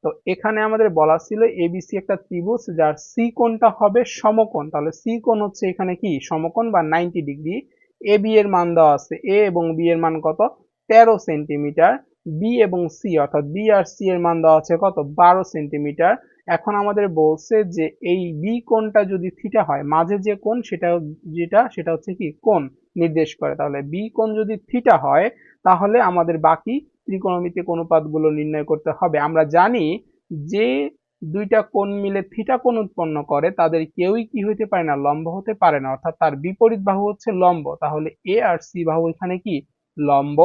তো এখানে আমাদের বলা ছিল এবিসি একটা ত্রিভুজ যার সি কোণটা হবে সমকোণ, তাহলে সি কোণ হচ্ছে এখানে কি সমকোণ বা 90 ডিগ্রি। এ বি এর মান দেওয়া আছে, এ এবং বি এর মান কত 13 সেন্টিমিটার, বি এবং সি অর্থাৎ বি আর সি এর মান দেওয়া আছে কত 12 সেন্টিমিটার। এখন আমাদের বলছে যে এই বি কোণটা যদি থিটা হয়, মাঝে যে কোণ সেটা হচ্ছে কি কোণ নির্দেশ করে, তাহলে বি কোণ যদি থিটা হয় তাহলে আমাদের বাকি ত্রিকোণমিতিক অনুপাতগুলো নির্ণয় করতে হবে। আমরা জানি যে দুইটা কোণ মিলে থিটা কোণ উৎপন্ন করে তাদের কেউই কি হইতে পারে না, লম্ব হতে পারে না, অর্থাৎ তার বিপরীত বাহু হচ্ছে লম্ব। তাহলে এ আর সি বাহু এখানে কি লম্ব,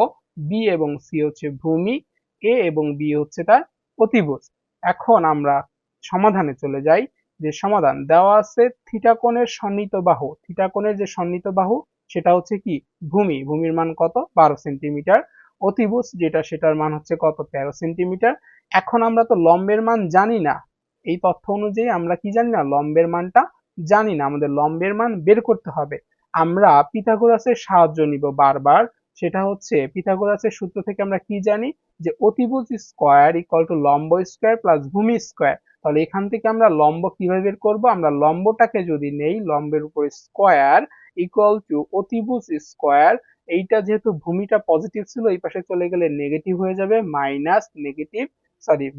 বি এবং সি হচ্ছে ভূমি, এ এবং বি হচ্ছে তার অতিভুজ। এখন আমরা সমাধানে চলে যাই। যে সমাধান দেওয়া আছে থিটা কোণের সন্নিহিত বাহু, থিটা কোণের যে সন্নিহিত বাহু সেটা হচ্ছে কি ভূমি, ভূমির মান কত 12 সেন্টিমিটার, অতিভুজ যেটা সেটার মান হচ্ছে কত 13 সেন্টিমিটার। এখন আমরা তো লম্বের মান জানি না, এই তথ্য অনুযায়ী আমরা কি জানি না লম্বের মানটা জানি না, আমাদের লম্বের মান বের করতে হবে। আমরা পিথাগোরাসের সাহায্য নিব বারবার, সেটা হচ্ছে পিথাগোরাসের সূত্র থেকে আমরা কি জানি যে অতিভুজ স্কয়ার ইকুয়াল টু লম্ব স্কয়ার প্লাস ভূমি স্কয়ার। তাহলে এখান থেকে আমরা লম্ব কিভাবে বের করব, আমরা লম্বটাকে যদি নেই লম্বের উপর স্কয়ার ইকুয়াল টু অতিভুজ স্কয়ার, এইটা যেহেতু ভূমিটা পজিটিভ ছিল এই পাশে চলে গেলে নেগেটিভ হয়ে যাবে,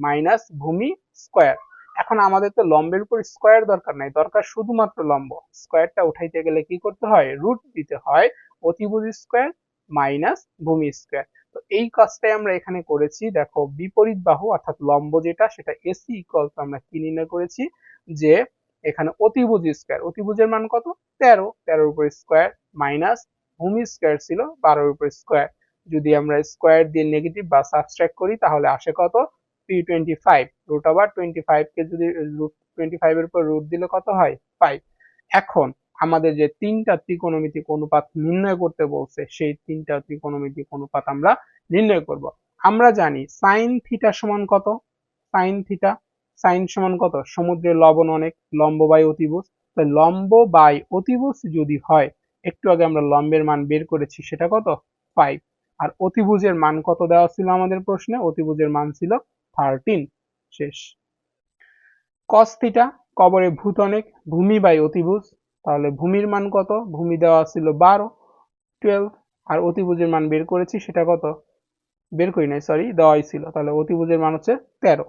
মাইনাস ভূমি স্কয়ার। এখন আমাদের তো লম্বের উপর স্কয়ার দরকার নাই, দরকার শুধুমাত্র লম্ব। স্কয়ারটা উঠাইতে গেলে কি করতে হয়, রুট দিতে হয়, অতিভুজ স্কয়ার মাইনাস ভূমি স্কয়ার। তো এই কাজটাই আমরা এখানে করেছি। দেখো বিপরীত বাহু অর্থাৎ লম্ব যেটা সেটা এসি ইকুয়াল টু আমরা কি নির্ণয় করেছি যে এখানে অতিভুজ স্কয়ার, অতিভুজের মান কত 13, 13 উপর স্কয়ার মাইনাস ভূমি স্কয়ার ছিল 12 উপর স্কয়ার। যদি আমরা স্কয়ার দিয়ে নেগেটিভ বা সাবট্রাক্ট করি তাহলে আসে কত 325, রুট ওভার 25 কে যদি রুট 25 এর উপর রুট দিলে কত হয় 5। এখন আমাদের যে তিনটা ত্রিকোণমিতিক অনুপাত নির্ণয় করতে বলছে সেই তিনটা ত্রিকোণমিতিক অনুপাত আমরা নির্ণয় করব। আমরা জানি সাইন থিটা সমান কত, সাইন থিটা সাইন সমান কত সমুদ্রের লবণ অনেক, লম্ব বাই অতিভুজ। তাই লম্ব বাই অতিভুজ যদি হয়, একটু আগে আমরা লম্বের মান বের করেছি সেটা কত 5, আর অতিভুজের মান কত দেওয়া ছিল আমাদের প্রশ্নে, অতিভুজের মান ছিল 13। শেষ। কস থিটা কবরে ভূত অনেক, ভূমি বাই অতিভুজ, তাহলে ভূমির মান কত, ভূমি দেওয়া ছিল 12, আর অতিভুজের মান বের করেছি সেটা কত, বের করি নাই সরি দেওয়াই ছিল, তাহলে অতিভুজের মান হচ্ছে 13।